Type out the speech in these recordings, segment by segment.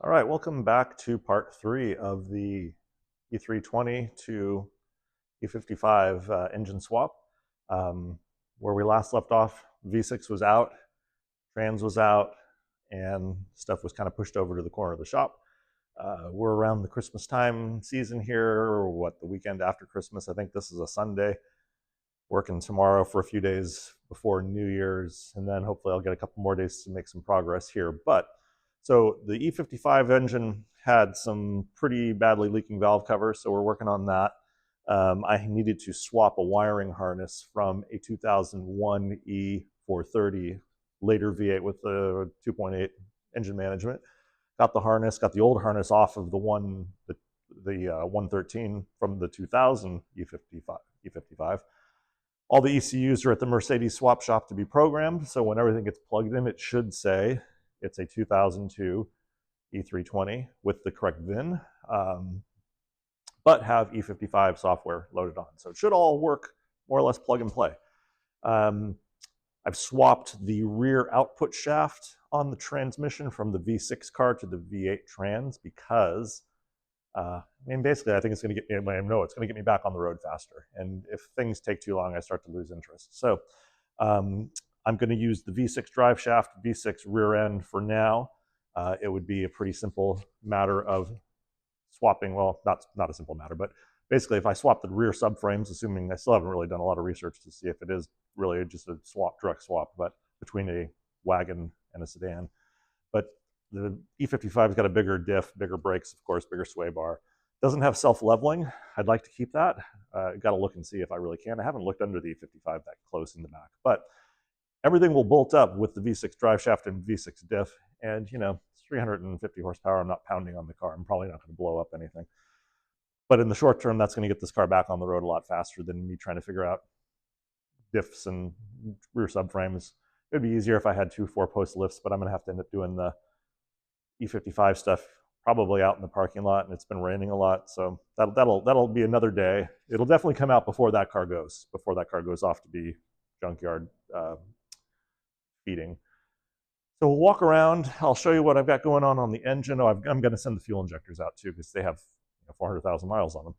All right, welcome back to part 3 of the e320 to e55 engine swap. Where we last left off, V6 was out, trans was out, and stuff was kind of pushed over to the corner of the shop. We're around the Christmas time season here, or the weekend after Christmas. I think this is a Sunday. Working tomorrow for a few days before New Year's, and then hopefully I'll get a couple more days to make some progress here. So the E55 engine had some pretty badly leaking valve covers, so we're working on that. I needed to swap a wiring harness from a 2001 E430, later V8 with the 2.8 engine management. Got the harness, got the old harness off of the 113 from the 2000 E55. All the ECUs are at the Mercedes swap shop to be programmed, so when everything gets plugged in, it should say it's a 2002 E320 with the correct VIN, but have E55 software loaded on. So it should all work more or less plug and play. I've swapped the rear output shaft on the transmission from the V6 car to the V8 trans because basically, I think it's going to get me. I know it's going to get me back on the road faster. And if things take too long, I start to lose interest. So I'm going to use the V6 drive shaft, V6 rear end for now. It would be a pretty simple matter of swapping. Well, not a simple matter, but basically, if I swap the rear subframes, assuming I still haven't really done a lot of research to see if it is really just a direct swap, but between a wagon and a sedan. But the E55's got a bigger diff, bigger brakes, of course, bigger sway bar. Doesn't have self-leveling. I'd like to keep that. Got to look and see if I really can. I haven't looked under the E55 that close in the back, but everything will bolt up with the V6 drive shaft and V6 diff. And it's 350 horsepower. I'm not pounding on the car. I'm probably not going to blow up anything. But in the short term, that's going to get this car back on the road a lot faster than me trying to figure out diffs and rear subframes. It'd be easier if I had 2 4-post lifts, but I'm going to have to end up doing the E55 stuff probably out in the parking lot, and it's been raining a lot, so that'll be another day. It'll definitely come out before that car goes off to be junkyard feeding. So we'll walk around. I'll show you what I've got going on the engine. I'm going to send the fuel injectors out too because they have 400,000 miles on them.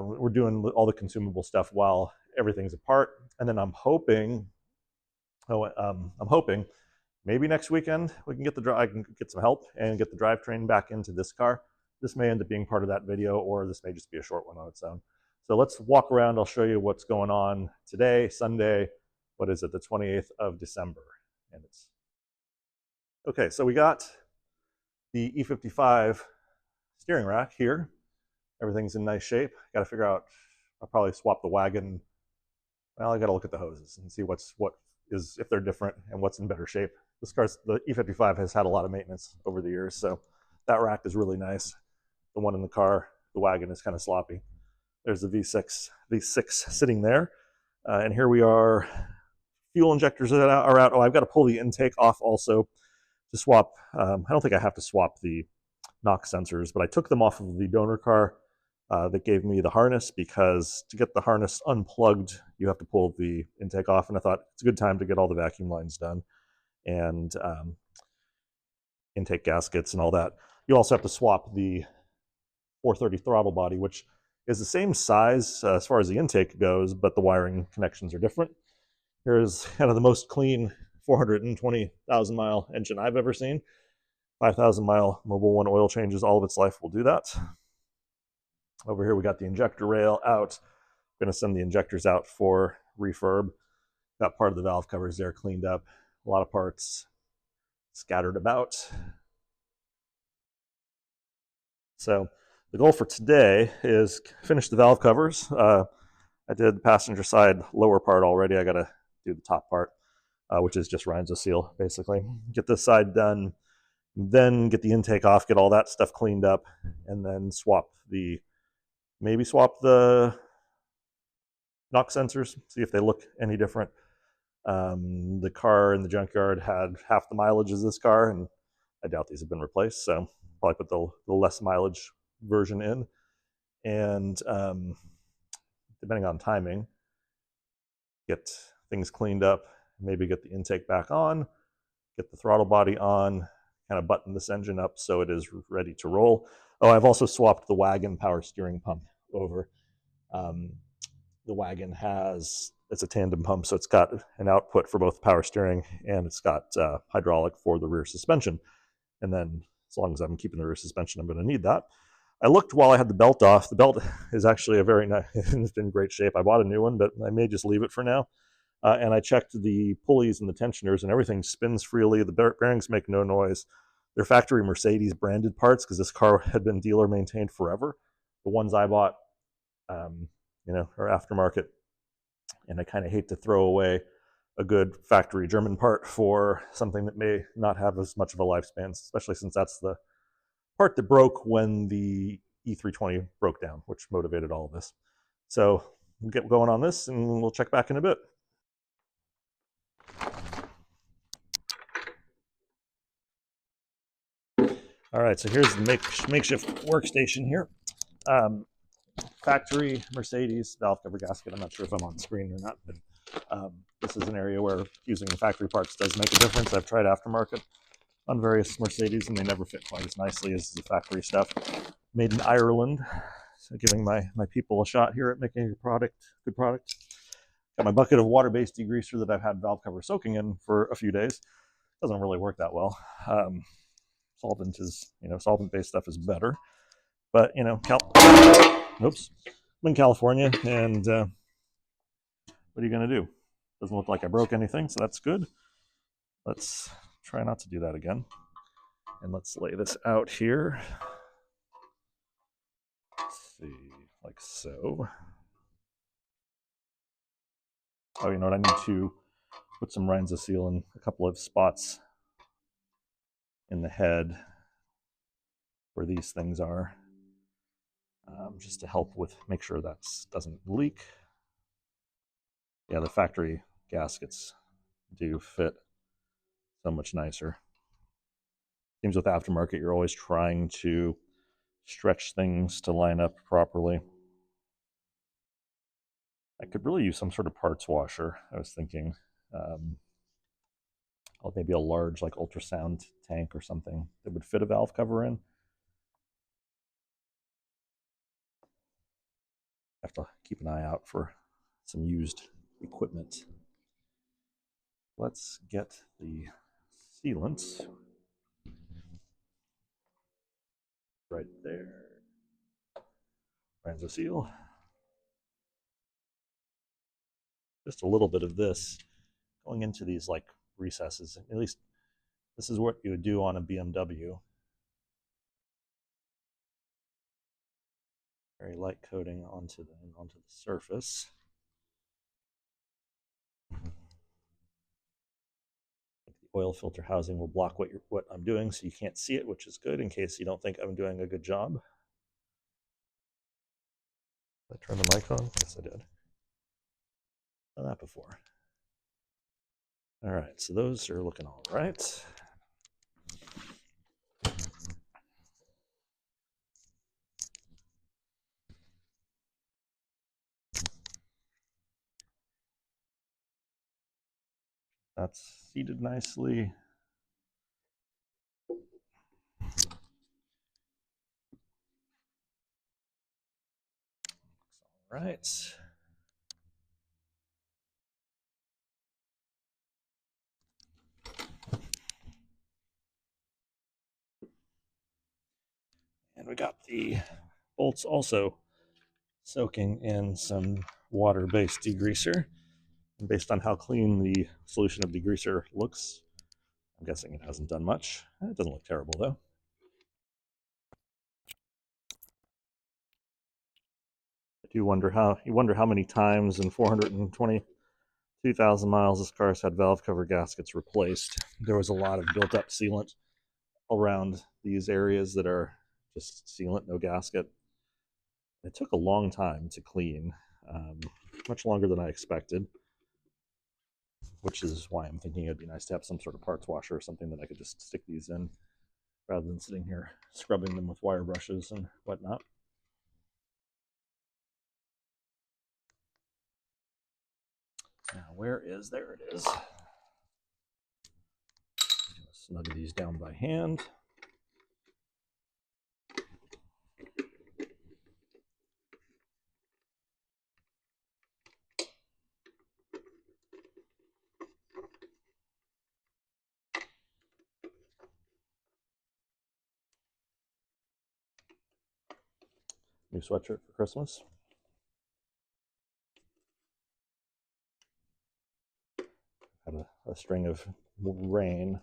We're doing all the consumable stuff while everything's apart, and then I'm hoping maybe next weekend we can I can get some help and get the drivetrain back into this car. This may end up being part of that video, or this may just be a short one on its own. So let's walk around. I'll show you what's going on today, Sunday. What is it? The 28th of December. And it's okay. So we got the E55 steering rack here. Everything's in nice shape. Got to figure out. I'll probably swap the wagon. Well, I got to look at the hoses and see if they're different and what's in better shape. The E55 has had a lot of maintenance over the years, so that rack is really nice. The one in the car, the wagon, is kind of sloppy. There's the V6 sitting there, and here we are. Fuel injectors are out. Oh, I've got to pull the intake off also to swap. I don't think I have to swap the NOx sensors, but I took them off of the donor car that gave me the harness, because to get the harness unplugged, you have to pull the intake off, and I thought it's a good time to get all the vacuum lines done and intake gaskets and all that. You also have to swap the 430 throttle body, which is the same size as far as the intake goes, but the wiring connections are different. Here's kind of the most clean 420,000 mile engine I've ever seen. 5,000 mile Mobil 1 oil changes all of its life will do that. Over here we got the injector rail out. I'm going to send the injectors out for refurb. Got part of the valve covers there cleaned up. A lot of parts scattered about. So the goal for today is finish the valve covers. I did the passenger side lower part already. I got to do the top part, which is just Rhines seal, basically. Get this side done, then get the intake off, get all that stuff cleaned up, and then maybe swap the NOx sensors, see if they look any different. The car in the junkyard had half the mileage as this car, and I doubt these have been replaced, so probably put the less mileage version in. And depending on timing, get things cleaned up, maybe get the intake back on, get the throttle body on, kind of button this engine up so it is ready to roll. Oh, I've also swapped the wagon power steering pump over. The wagon it's a tandem pump, so it's got an output for both power steering and it's got hydraulic for the rear suspension. And then as long as I'm keeping the rear suspension, I'm going to need that. I looked while I had the belt off. The belt is actually a very nice, it's in great shape. I bought a new one, but I may just leave it for now. And I checked the pulleys and the tensioners, and everything spins freely. The bearings make no noise. They're factory Mercedes branded parts because this car had been dealer maintained forever. The ones I bought, are aftermarket, and I kind of hate to throw away a good factory German part for something that may not have as much of a lifespan, especially since that's the part that broke when the e320 broke down, which motivated all of this. So we'll get going on this and we'll check back in a bit. All right, so here's the makeshift workstation here. Factory Mercedes valve cover gasket. I'm not sure if I'm on screen or not, but this is an area where using the factory parts does make a difference. I've tried aftermarket on various Mercedes and they never fit quite as nicely as the factory stuff. Made in Ireland, so giving my people a shot here at making a good product. Got my bucket of water-based degreaser that I've had valve cover soaking in for a few days. Doesn't really work that well. Solvent-based stuff is better. But, oops, I'm in California, and what are you going to do? Doesn't look like I broke anything, so that's good. Let's try not to do that again. And let's lay this out here. Let's see, like so. Oh, you know what? I need to put some Renza seal in a couple of spots in the head where these things are, just to help with make sure that doesn't leak. Yeah, the factory gaskets do fit so much nicer. Seems with aftermarket, you're always trying to stretch things to line up properly. I could really use some sort of parts washer. I was thinking maybe a large like ultrasound tank or something that would fit a valve cover in. I have to keep an eye out for some used equipment. Let's get the sealant right there. Renza seal. Just a little bit of this going into these like recesses. At least this is what you would do on a BMW. Very light coating onto the surface. The oil filter housing will block what I'm doing, so you can't see it, which is good in case you don't think I'm doing a good job. Did I turn the mic on? Yes, I did. Done that before. All right, so those are looking all right. That's seated nicely. All right. And we got the bolts also soaking in some water-based degreaser. And based on how clean the solution of degreaser looks, I'm guessing it hasn't done much. It doesn't look terrible though. I do wonder how many times in 422,000 miles this car's had valve cover gaskets replaced. There was a lot of built-up sealant around these areas that are just sealant, no gasket. It took a long time to clean, much longer than I expected, which is why I'm thinking it'd be nice to have some sort of parts washer or something that I could just stick these in rather than sitting here scrubbing them with wire brushes and whatnot. Now, there it is. snug these down by hand. New sweatshirt for Christmas. Had a string of rain.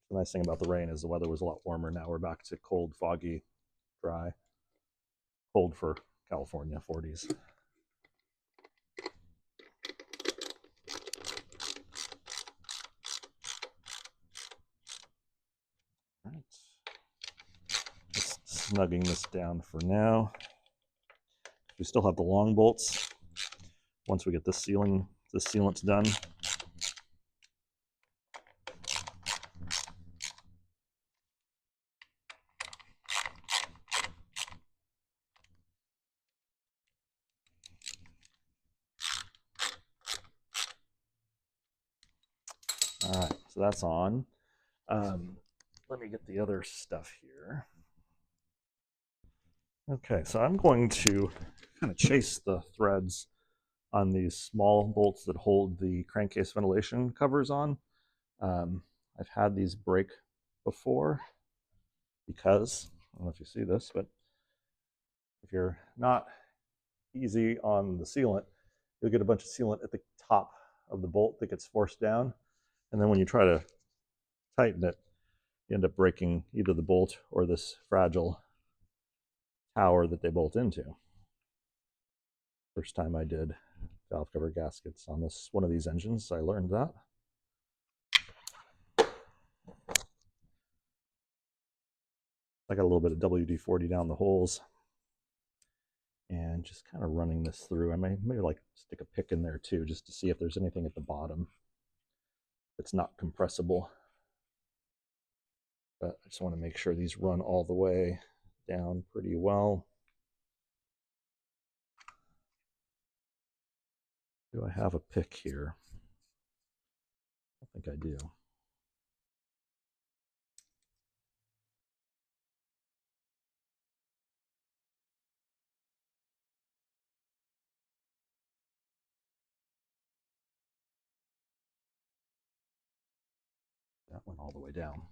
The nice thing about the rain is the weather was a lot warmer. Now we're back to cold, foggy, dry. Cold for California, 40s. All right. Just snugging this down for now. We still have the long bolts. Once we get this sealant done, all right, so that's on. Let me get the other stuff here. Okay, so I'm going to kind of chase the threads on these small bolts that hold the crankcase ventilation covers on. I've had these break before because, I don't know if you see this, but if you're not easy on the sealant, you'll get a bunch of sealant at the top of the bolt that gets forced down. And then when you try to tighten it, you end up breaking either the bolt or this fragile tower that they bolt into. First time I did valve cover gaskets on this one of these engines, I learned that. I got a little bit of WD-40 down the holes and just kind of running this through. I may like stick a pick in there too, just to see if there's anything at the bottom that's not compressible. But I just want to make sure these run all the way down pretty well. Do I have a pick here? I think I do. That went all the way down.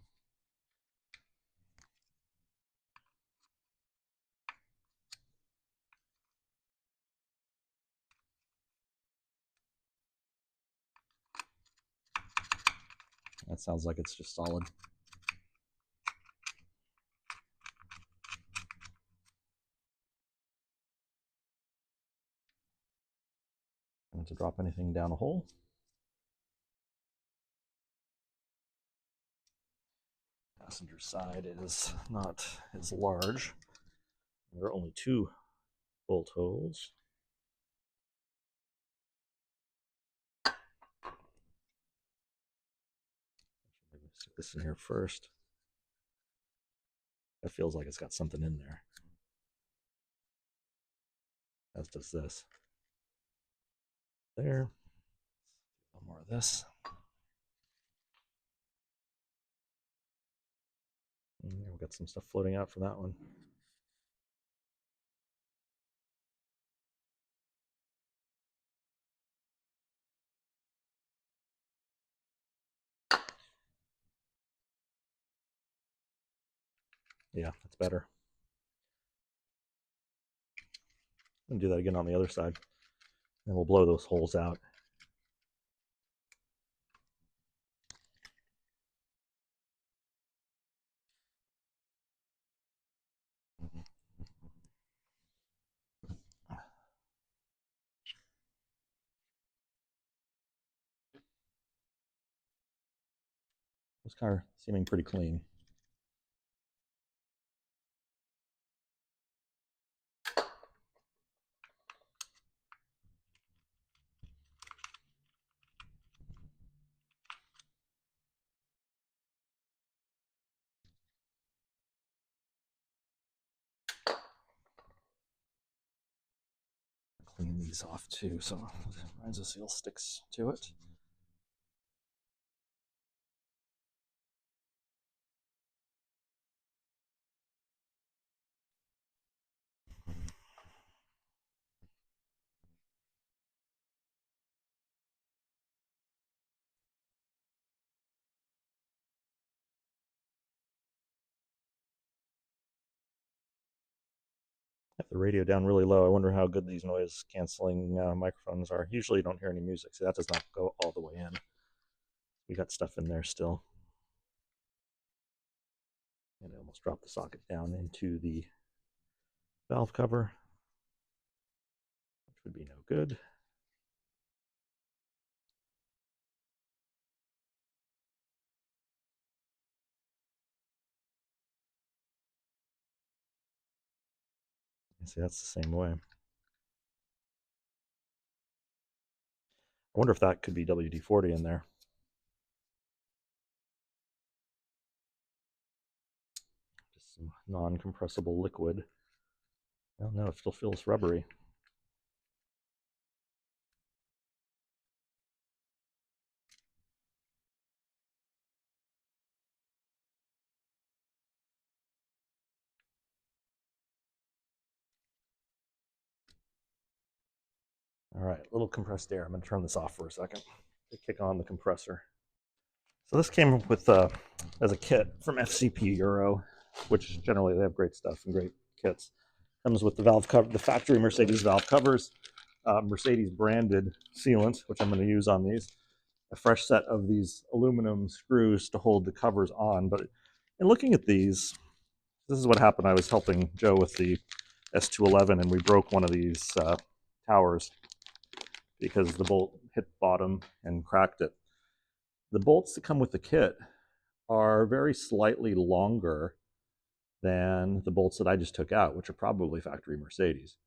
That sounds like it's just solid. And to drop anything down a hole. Passenger side is not as large. There are only 2 bolt holes. Maybe stick this in here first. That feels like it's got something in there. As does this. There. A little more of this. And we've got some stuff floating out for that one. Yeah, that's better. I'm gonna do that again on the other side. And we'll blow those holes out. It's kind of seeming pretty clean. Clean these off too, so the seal sticks to it. have the radio down really low. I wonder how good these noise canceling microphones are. Usually you don't hear any music, so that does not go all the way in. We got stuff in there still. And I almost dropped the socket down into the valve cover, which would be no good. You see, that's the same way. I wonder if that could be WD-40 in there. Just some non-compressible liquid. Oh no, it still feels rubbery. All right, a little compressed air. I'm going to turn this off for a second to kick on the compressor. So this came with as a kit from FCP Euro, which generally they have great stuff and great kits. Comes with the valve cover, the factory Mercedes valve covers, Mercedes branded sealant, which I'm going to use on these, a fresh set of these aluminum screws to hold the covers on. But in looking at these, this is what happened. I was helping Joe with the S211, and we broke one of these towers because the bolt hit bottom and cracked it. The bolts that come with the kit are very slightly longer than the bolts that I just took out, which are probably factory Mercedes.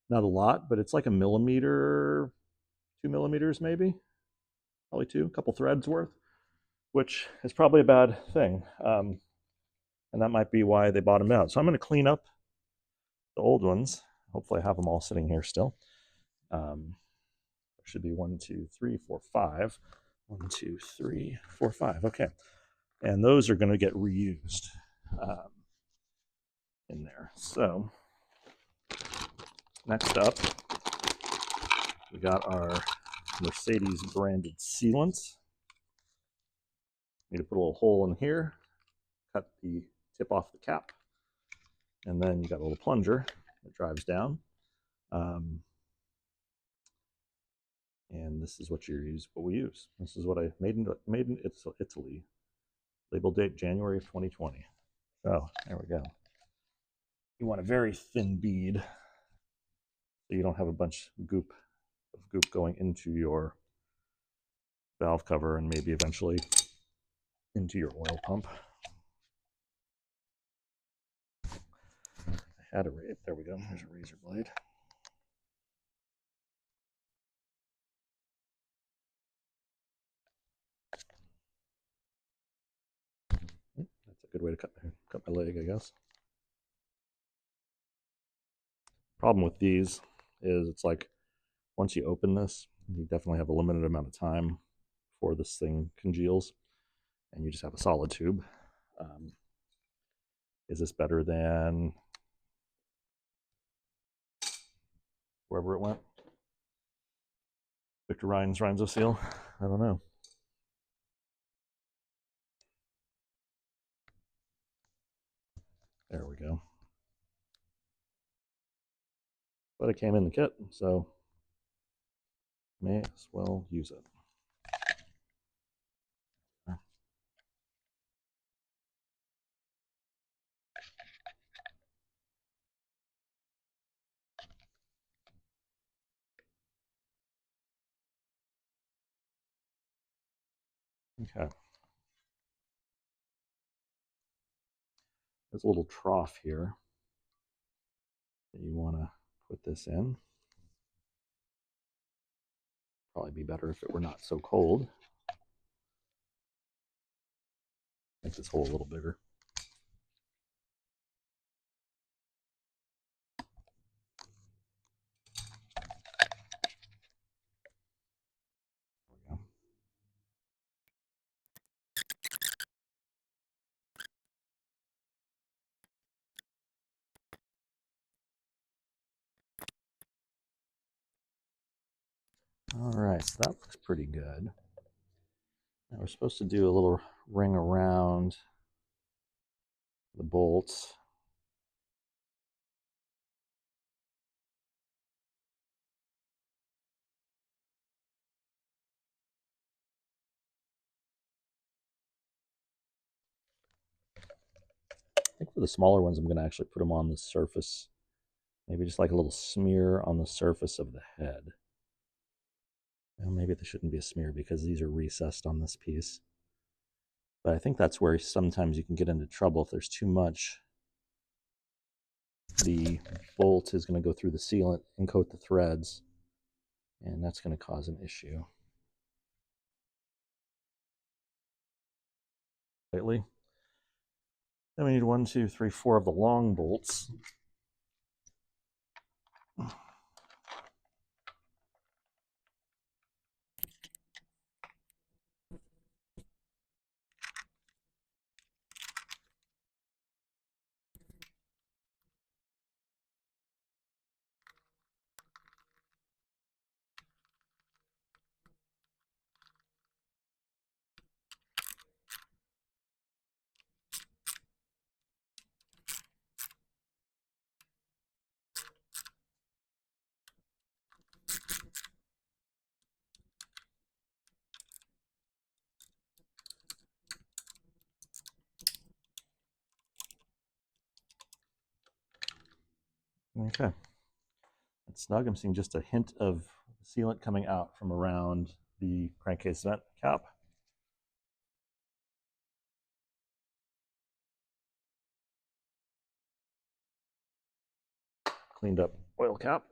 Not a lot, but it's like a millimeter, 2 millimeters maybe, probably two, a couple threads worth, which is probably a bad thing. And that might be why they bottomed out. So I'm going to clean up the old ones. Hopefully I have them all sitting here still. There should be 1, 2, 3, 4, 5. 1, 2, 3, 4, 5. Okay. And those are going to get reused in there. So next up, we got our Mercedes branded sealants. Need to put a little hole in here, cut the tip off the cap, and then you got a little plunger that drives down. And this is what we use. This is what I made in Italy. Label date January of 2020. So there we go. You want a very thin bead so you don't have a bunch of goop going into your valve cover and maybe eventually into your oil pump. I had a there we go. There's a razor blade. That's a good way to cut my leg, I guess. Problem with these is it's like once you open this, you definitely have a limited amount of time before this thing congeals, and you just have a solid tube. Is this better than wherever it went? Victor Ryan's Rhinzo Seal? I don't know. There we go. But it came in the kit, so may as well use it. Okay. There's a little trough here that you want to put this in. Probably be better if it were not so cold. Make this hole a little bigger. All right, so that looks pretty good. Now we're supposed to do a little ring around the bolts. think for the smaller ones, I'm going to actually put them on the surface. Maybe just like a little smear on the surface of the head. Well, maybe there shouldn't be a smear because these are recessed on this piece. But I think that's where sometimes you can get into trouble if there's too much. The bolt is going to go through the sealant and coat the threads, and that's going to cause an issue. Slightly. Then we need 1, 2, 3, 4 of the long bolts. Okay. It's snug. I'm seeing just a hint of sealant coming out from around the crankcase vent cap. Cleaned up oil cap.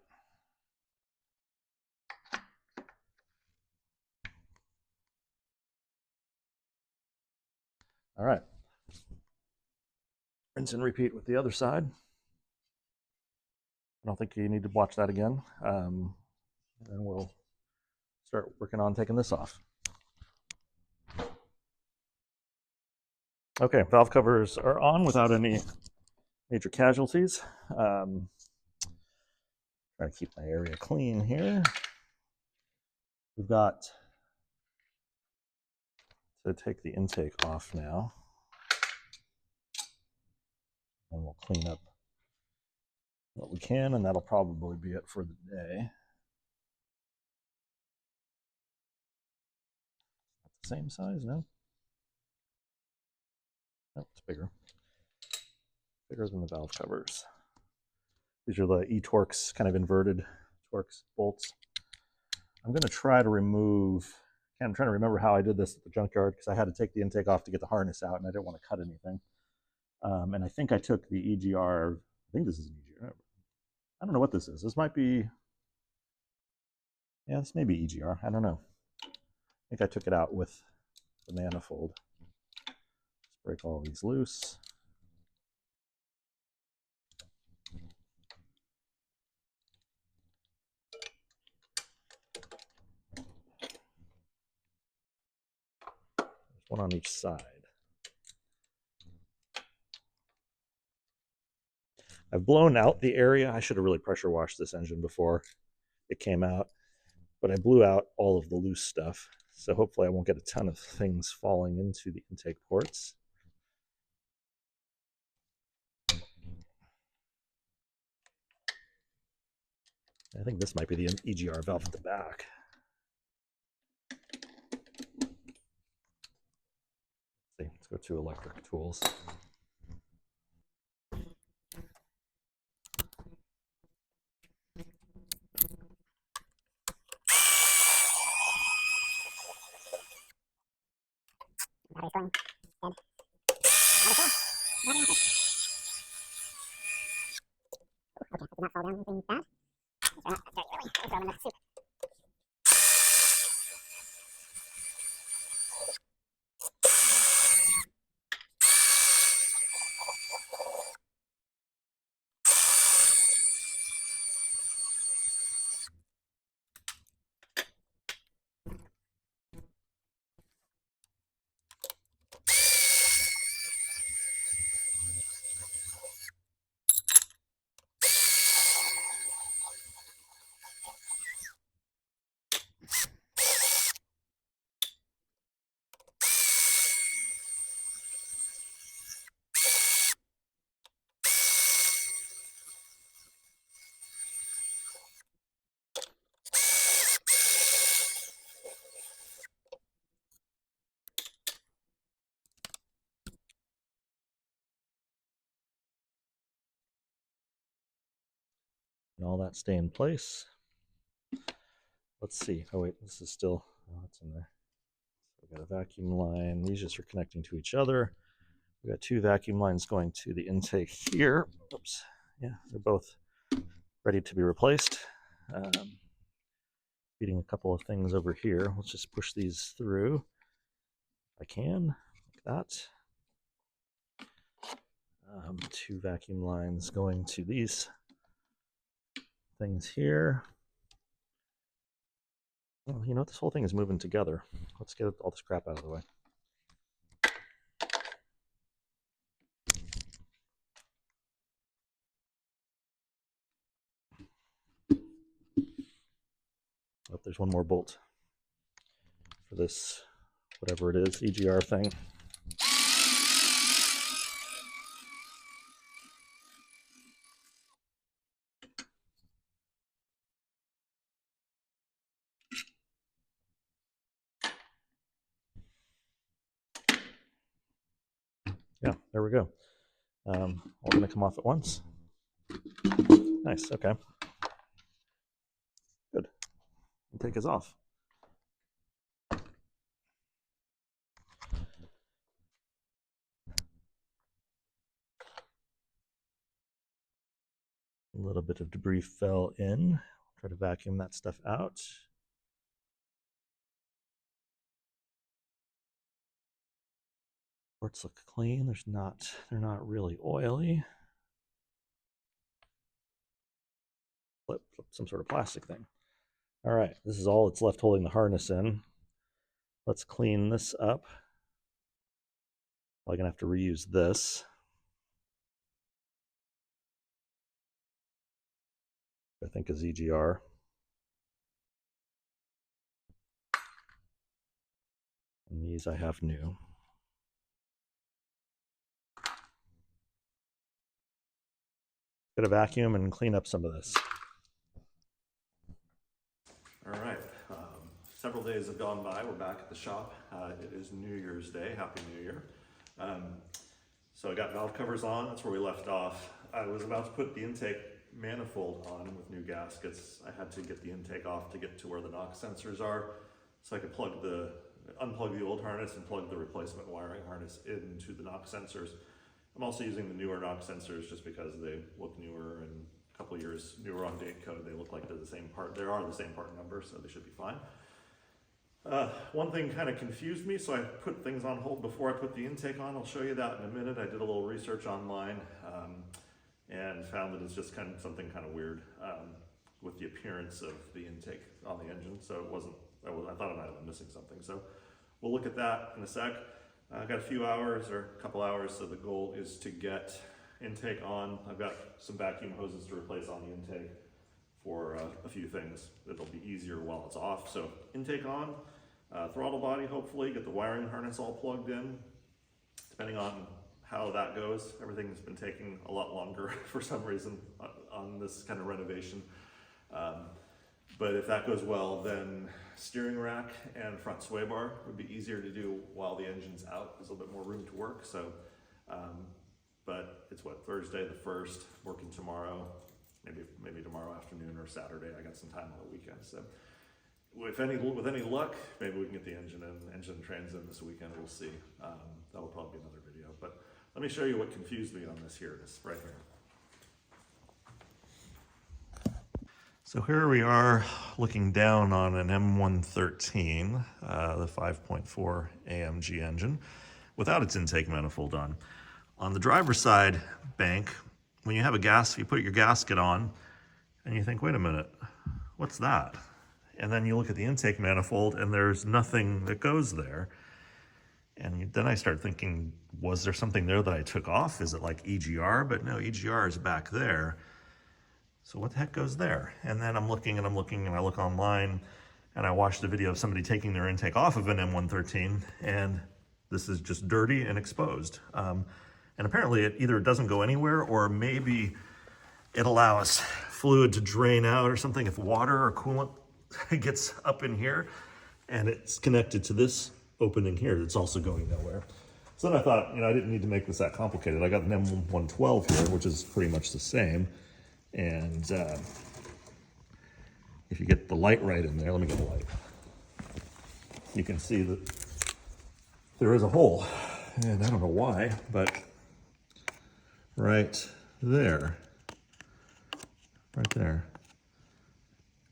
All right. Rinse and repeat with the other side. I don't think you need to watch that again. And we'll start working on taking this off. Okay, valve covers are on without any major casualties. Trying to keep my area clean here. We've got to take the intake off now. And we'll clean up what we can, and that'll probably be it for the day. Same size, no? No, it's bigger. Bigger than the valve covers. These are the e-Torx kind of inverted Torx bolts. I'm going to try to remove, I'm trying to remember how I did this at the junkyard because I had to take the intake off to get the harness out and I didn't want to cut anything. And I think I took the EGR, I think this is an EGR. I don't know what this is. This might be, yeah, this may be EGR. I don't know. I think I took it out with the manifold. Let's break all these loose. There's one on each side. I've blown out the area. I should have really pressure washed this engine before it came out, but I blew out all of the loose stuff. So hopefully I won't get a ton of things falling into the intake ports. I think this might be the EGR valve at the back. Let's go to electric tools. Battery's going dead. Okay, did not fall down anything bad. That's dirty, really. I'll throw them in the soup. and all that stay in place. Let's see. Oh wait, this is still, oh, it's in there. So we got a vacuum line. These just are connecting to each other. We got 2 vacuum lines going to the intake here. Oops. Yeah, they're both ready to be replaced. Feeding a couple of things over here. Let's just push these through if I can, like that. 2 vacuum lines going to these things here. Well, you know, this whole thing is moving together. Let's get all this crap out of the way. Oh, there's one more bolt for this, whatever it is, EGR thing. Yeah, there we go. All going to come off at once. Nice, okay. Good. Intake is off. A little bit of debris fell in. Try to vacuum that stuff out. Ports look clean. They're not really oily. Flip some sort of plastic thing. All right, this is all that's left holding the harness in. Let's clean this up. I'm gonna have to reuse this. I think is EGR. And these I have new. Get a vacuum and clean up some of this. All right, several days have gone by. We're back at the shop. It is New Year's Day. Happy New Year. So I got valve covers on. That's where we left off. I was about to put the intake manifold on with new gaskets. I had to get the intake off to get to where the knock sensors are, so I could unplug the old harness and plug the replacement wiring harness into the knock sensors. I'm also using the newer knock sensors just because they look newer and a couple of years newer on date code. They look like they're the same part. They are the same part number, so they should be fine. One thing kind of confused me, so I put things on hold before I put the intake on. I'll show you that in a minute. I did a little research online and found that it's just something kind of weird with the appearance of the intake on the engine. So I thought I might have been missing something. So we'll look at that in a sec. I've got a few hours or a couple hours, so the goal is to get intake on. I've got some vacuum hoses to replace on the intake for a few things. It'll be easier while it's off. So intake on, throttle body, hopefully, get the wiring harness all plugged in. Depending on how that goes, everything's been taking a lot longer for some reason on this kind of renovation. But if that goes well, then steering rack and front sway bar would be easier to do while the engine's out. There's a little bit more room to work. So, but it's Thursday the 1st, working tomorrow, maybe tomorrow afternoon or Saturday. I got some time on the weekend. So with any luck, maybe we can get the engine and trans in this weekend. We'll see. That'll probably be another video. But let me show you what confused me on this here. It's right here. So here we are looking down on an M113, the 5.4 AMG engine, without its intake manifold on. On the driver's side bank, when you have you put your gasket on, and you think, wait a minute, what's that? And then you look at the intake manifold, and there's nothing that goes there. And then I start thinking, was there something there that I took off? Is it like EGR? But no, EGR is back there. So what the heck goes there? And then I'm looking and I look online and I watched a video of somebody taking their intake off of an M113, and this is just dirty and exposed. And apparently it either doesn't go anywhere, or maybe it allows fluid to drain out or something if water or coolant gets up in here, and it's connected to this opening here that's also going nowhere. So then I thought, I didn't need to make this that complicated. I got an M112 here, which is pretty much the same. And if you get the light right in there, let me get the light. You can see that there is a hole, and I don't know why, but right there,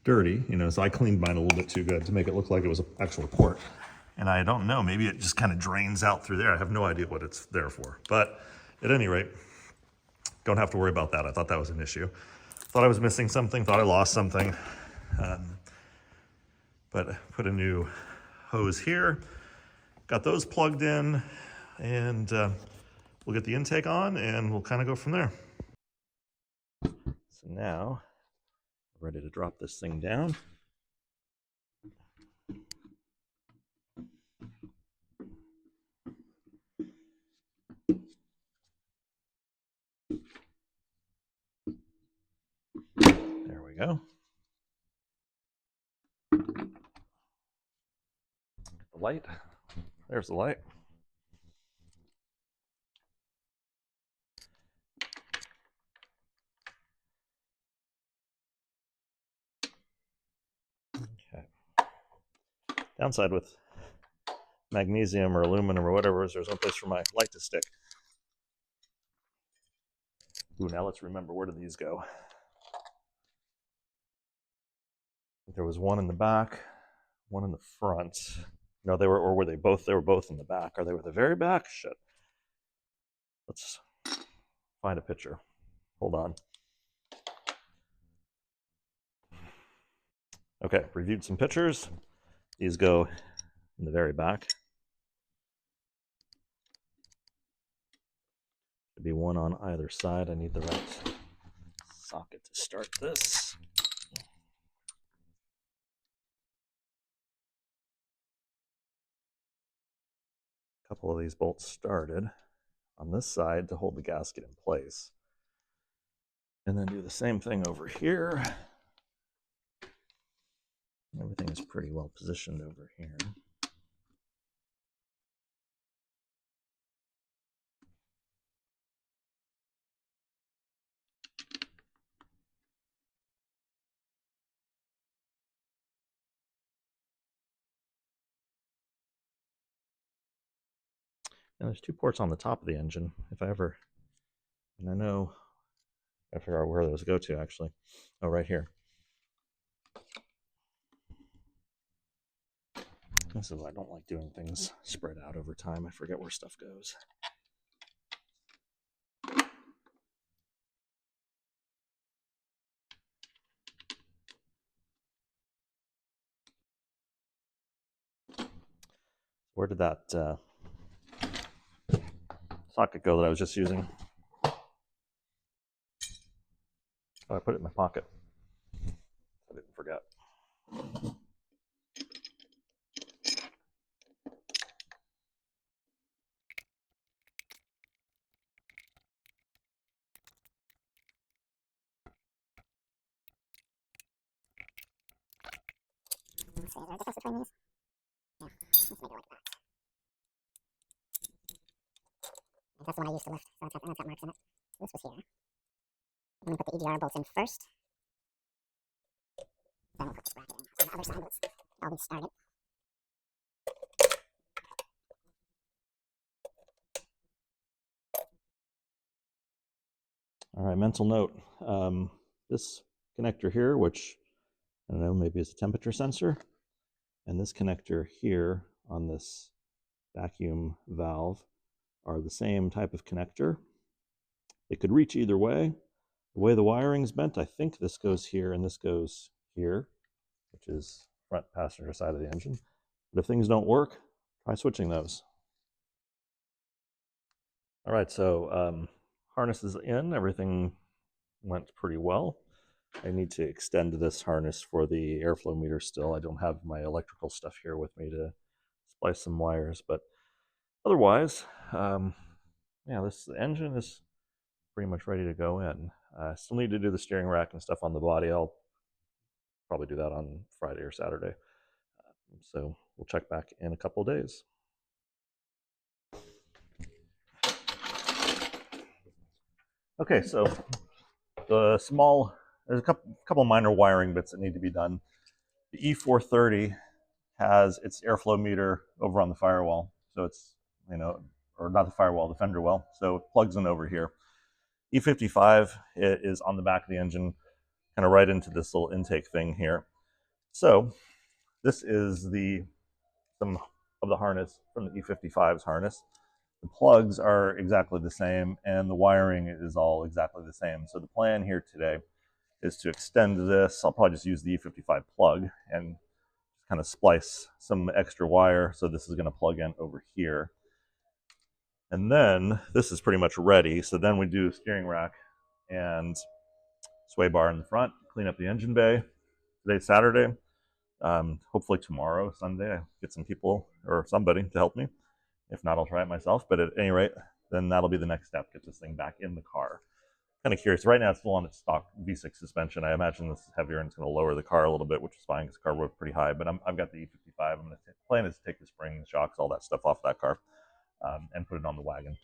dirty, you know, so I cleaned mine a little bit too good to make it look like it was an actual port. And I don't know, maybe it just kind of drains out through there. I have no idea what it's there for. But at any rate, don't have to worry about that. I thought that was an issue. Thought I was missing something, thought I lost something. But put a new hose here, got those plugged in, and we'll get the intake on and we'll kind of go from there. So now, we're ready to drop this thing down. There we go. The light. There's the light. Okay. Downside with magnesium or aluminum or whatever is there's no place for my light to stick. Ooh, now let's remember, where did these go? There was one in the back, one in the front. No, they were, or were they both? They were both in the back. Are they were the very back? Shit. Let's find a picture. Hold on. Okay, reviewed some pictures. These go in the very back. Should be one on either side. I need the right socket to start this. A couple of these bolts started on this side to hold the gasket in place. And then do the same thing over here. Everything is pretty well positioned over here. And there's two ports on the top of the engine. If I ever, and I know, I figure out where those go to actually. Oh, right here. This is why I don't like doing things spread out over time. I forget where stuff goes. Where did that socket go that I was just using? Oh, I put it in my pocket. I didn't forget. Let's see, is there a difference between these? Yeah, let's make it like that. And that's the one I used to lift, so it's got marks in it. This was here. I'm going to put the EGR bolts in first. Then we'll put this bracket in. On the other side, I'll restart it. All right, mental note. This connector here, which I don't know, maybe is a temperature sensor, and this connector here on this vacuum valve are the same type of connector. It could reach either way. The way the wiring's bent, I think this goes here and this goes here, which is front passenger side of the engine. But if things don't work, try switching those. All right, so harness is in. Everything went pretty well. I need to extend this harness for the airflow meter still. I don't have my electrical stuff here with me to splice some wires, but otherwise, yeah, this engine is pretty much ready to go in. Still need to do the steering rack and stuff on the body. I'll probably do that on Friday or Saturday. So we'll check back in a couple of days. Okay, so there's a couple minor wiring bits that need to be done. The E430 has its airflow meter over on the firewall. So it's, or not the firewall, the fender well. So it plugs in over here. E55 is on the back of the engine, kind of right into this little intake thing here. So this is some of the harness from the E55's harness. The plugs are exactly the same, and the wiring is all exactly the same. So the plan here today is to extend this. I'll probably just use the E55 plug and kind of splice some extra wire. So this is going to plug in over here. And then this is pretty much ready. So then we do steering rack and sway bar in the front, clean up the engine bay. Today's Saturday. Hopefully tomorrow, Sunday, I get some people or somebody to help me. If not, I'll try it myself. But at any rate, then that'll be the next step, get this thing back in the car. Kind of curious. Right now, it's still on its stock V6 suspension. I imagine this is heavier and it's going to lower the car a little bit, which is fine because the car rode pretty high. But I've got the E55. I'm going to plan is to take the springs, shocks, all that stuff off that car and put it on the wagon.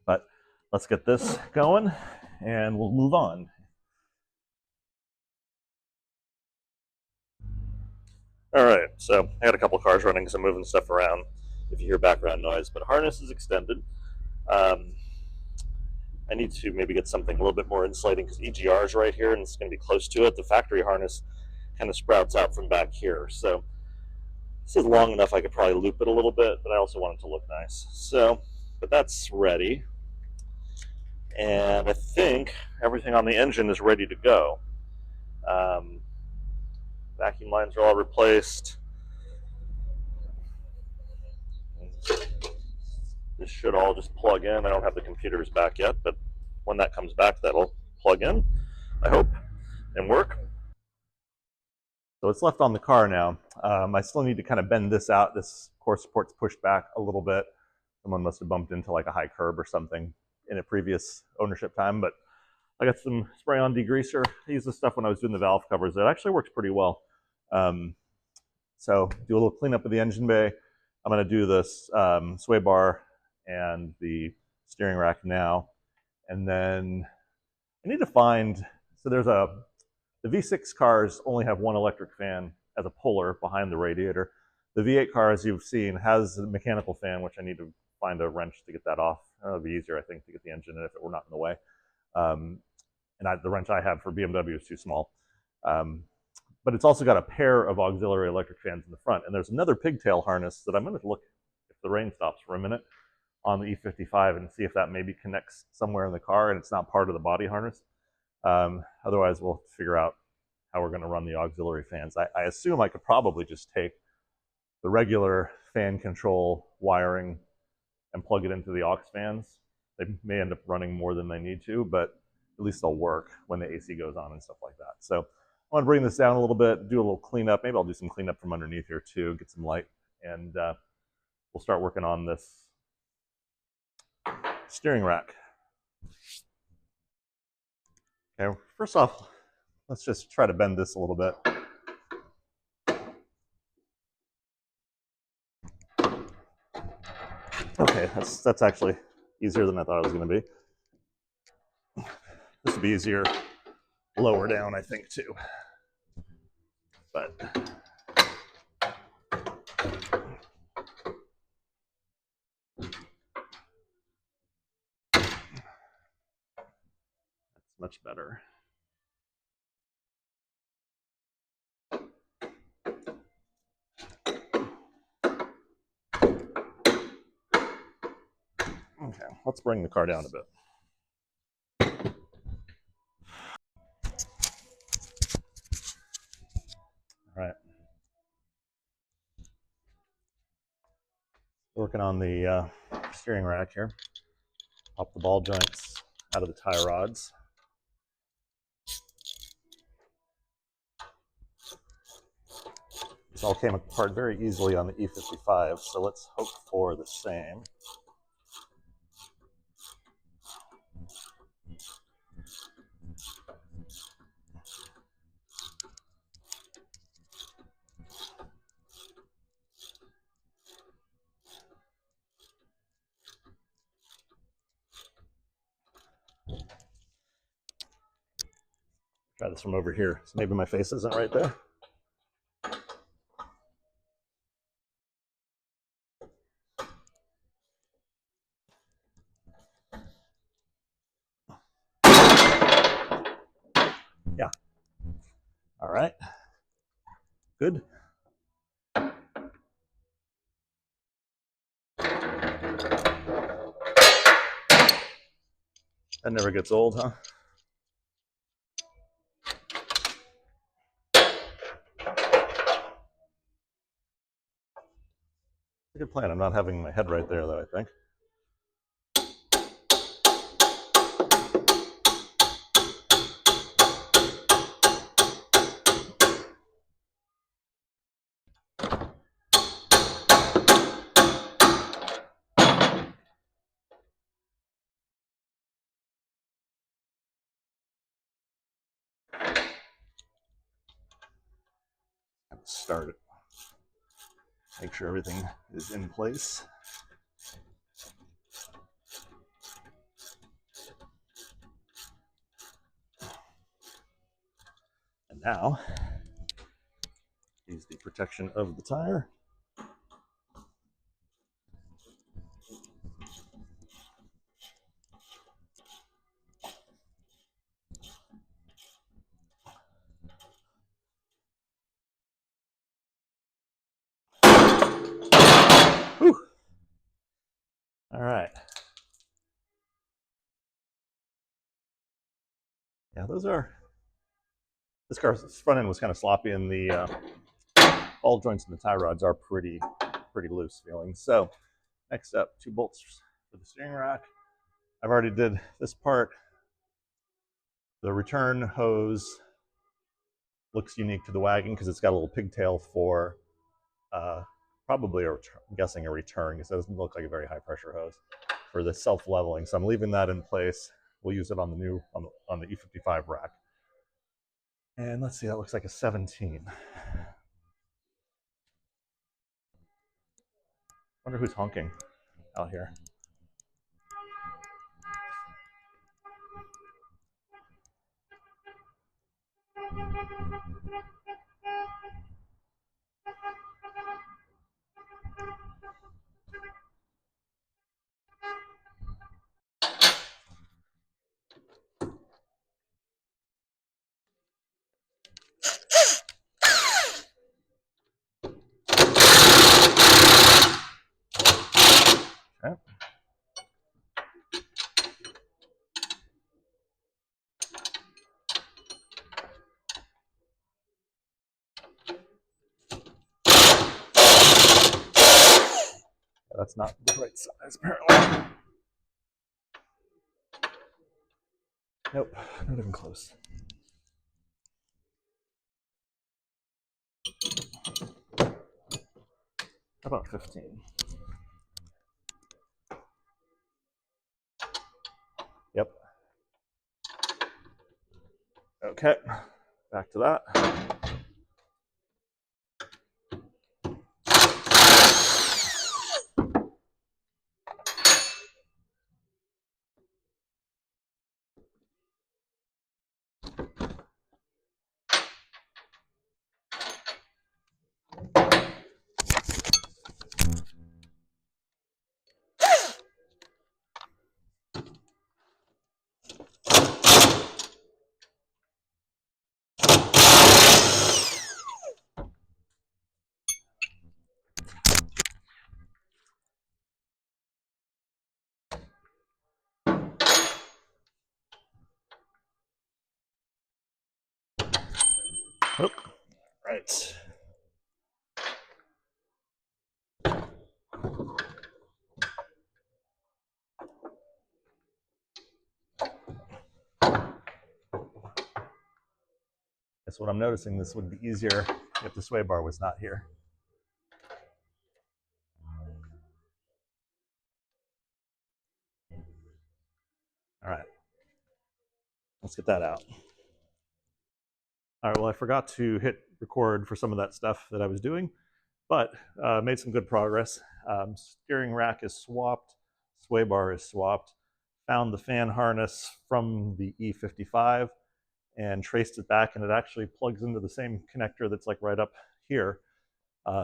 But let's get this going and we'll move on. All right, so I got a couple cars running because I'm moving stuff around if you hear background noise, but harness is extended. I need to maybe get something a little bit more insulating because EGR is right here and it's going to be close to it. The factory harness kind of sprouts out from back here. So this is long enough I could probably loop it a little bit, but I also want it to look nice. So, but that's ready. And I think everything on the engine is ready to go. Vacuum lines are all replaced. This should all just plug in. I don't have the computers back yet, but when that comes back, that'll plug in, I hope, and work. So it's left on the car now. I still need to kind of bend this out. This core support's pushed back a little bit. Someone must have bumped into like a high curb or something in a previous ownership time, but I got some spray-on degreaser. I used this stuff when I was doing the valve covers. It actually works pretty well. So do a little cleanup of the engine bay. I'm going to do this sway bar and the steering rack now. And then I need to find, so the V6 cars only have one electric fan as a puller behind the radiator. The V8 car, as you've seen, has a mechanical fan, which I need to find a wrench to get that off. It'll be easier, I think, to get the engine in if it were not in the way. The wrench I have for BMW is too small. But it's also got a pair of auxiliary electric fans in the front. And there's another pigtail harness that I'm going to look, if the rain stops for a minute, on the E55 and see if that maybe connects somewhere in the car and it's not part of the body harness. Otherwise, we'll figure out how we're going to run the auxiliary fans. I assume I could probably just take the regular fan control wiring and plug it into the aux fans. They may end up running more than they need to, but at least they'll work when the AC goes on and stuff like that. So I want to bring this down a little bit, do a little cleanup. Maybe I'll do some cleanup from underneath here too, get some light, and we'll start working on this steering rack. Okay, first off, let's just try to bend this a little bit. Okay, that's actually easier than I thought it was going to be. This would be easier lower down, I think, too. But that's much better. Okay, let's bring the car down a bit. All right. Working on the steering rack here. Pop the ball joints out of the tie rods. This all came apart very easily on the E55, so let's hope for the same. Try this from over here. So maybe my face isn't right there. Yeah. All right. Good. That never gets old, huh? A good plan. I'm not having my head right there, though, I think. Start it. Make sure everything is in place. And now, use the protection of the tire. Whew. All right. Yeah, those are. This car's front end was kind of sloppy, and the all joints in the tie rods are pretty loose feeling. So next up, 2 bolts for the steering rack. I've already did this part. The return hose looks unique to the wagon because it's got a little pigtail for probably I'm guessing a return, because it doesn't look like a very high pressure hose for the self leveling. So I'm leaving that in place. We'll use it on the new on the e55 rack. And let's see, that looks like a 17. Wonder who's honking out here. Okay. That's not the right size, apparently. Nope, not even close. How about 15? Yep. Okay, back to that. Oh, right. That's what I'm noticing. This would be easier if the sway bar was not here. All right, let's get that out. All right, well, I forgot to hit record for some of that stuff that I was doing, but made some good progress. Steering rack is swapped, sway bar is swapped, found the fan harness from the E55, and traced it back, and it actually plugs into the same connector that's like right up here.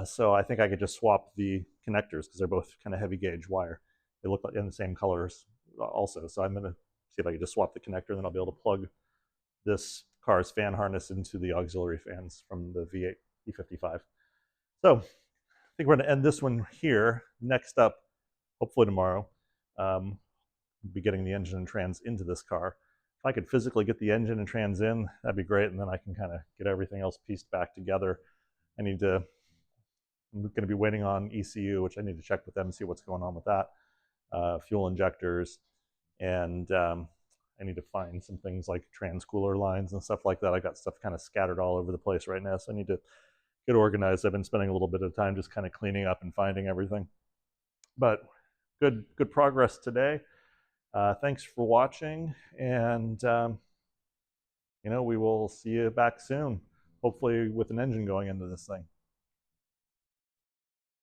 So I think I could just swap the connectors because they're both kind of heavy gauge wire. They look like in the same colors also. So I'm going to see if I can just swap the connector, and then I'll be able to plug this car's fan harness into the auxiliary fans from the V8 e55. So I think we're going to end this one here. Next up, hopefully tomorrow, we'll be getting the engine and trans into this car. If I could physically get the engine and trans in, that'd be great, and then I can kind of get everything else pieced back together. I'm going to be waiting on ECU, which I need to check with them and see what's going on with that. Fuel injectors, and I need to find some things like trans cooler lines and stuff like that. I got stuff kind of scattered all over the place right now, so I need to get organized. I've been spending a little bit of time just kind of cleaning up and finding everything. But good progress today. Thanks for watching, and we will see you back soon, hopefully with an engine going into this thing.